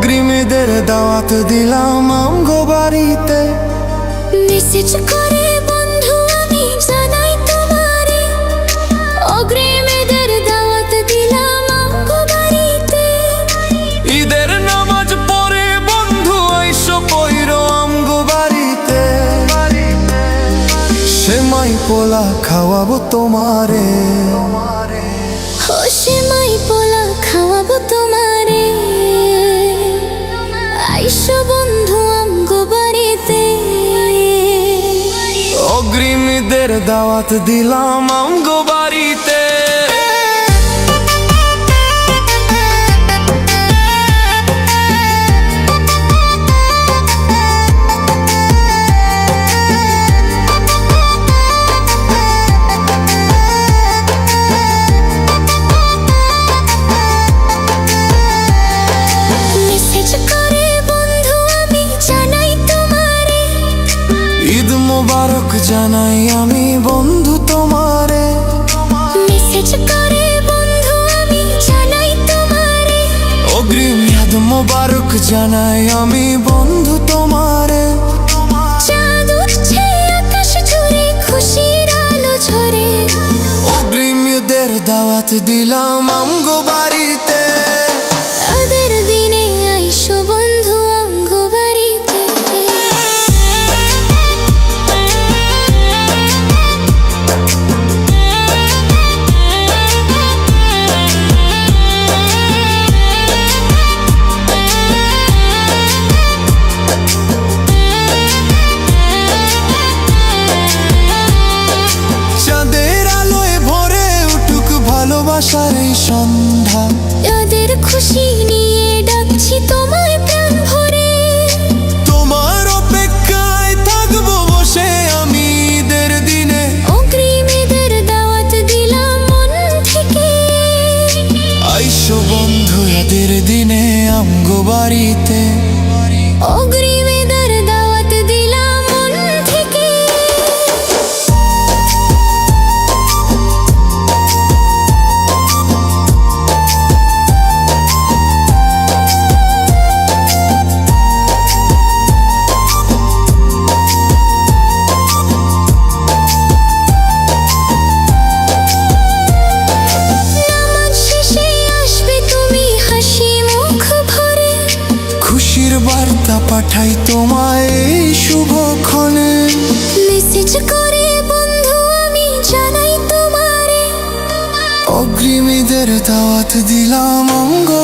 অগ্রিমীদের দাওয়াত দিলাম আমগো বাড়িতে। মেসেজ করে বন্ধু আমি জানাই তোমারে, অগ্রিমীদের দাওয়াত দিলাম আমগো বাড়িতে। ঈদের নামাজ পড়ে বন্ধু আইসো পইরো আমগো বাড়িতে। সেমাই পোলা খাওয়াবো তোমারে, ও সেমাই পোলা খাওয়াবো তোমারে, আইসো বন্ধু আমগো বাড়িতে। অগ্রিমীদের দাওয়াত দিলাম আমগো বাড়িতে। ঈদ মোবারক জানাই আমি বন্ধু তোমারে। মেসেজ করে বন্ধু আমি জানাই তোমারে, অগ্রিম ঈদ মোবারক জানাই আমি বন্ধু তোমারে। চাঁদ উঠছে আকাশ জুড়ে খুশির আলো ঝরে, অগ্রিম ঈদের দাওয়াত দিলাম আমগো বাড়িতে। ওদের দিনে আইসো বন্ধু আমগো বাড়িতে। চাঁদের আলোয় ভরে উঠুক ভালোবাসার এই সন্ধ্যা, ওদের খুশি নিয়ে ডাকছি তোমায় প্রাণ ভরে। তোমার অপেক্ষায় থাকবো বসে আমি ঈদের দিনে। অগ্রিম ঈদের দাওয়াত দিলাম মন থেকে, আইসো বন্ধু ঈদের দিনে আমগো বাড়িতে। অগ্রিম ঈদের দাওয়াত দিলাম মন থেকে। নামাজ শেষে আসবে তুমি হাসি মুখ ভরে, খুশির বার্তা পাঠাই তোমায় এই শুভক্ষণে। মেসেজ করে বন্ধু আমি জানাই তোমারে, অগ্রিমীদের দাওয়াত দিলাম আমগো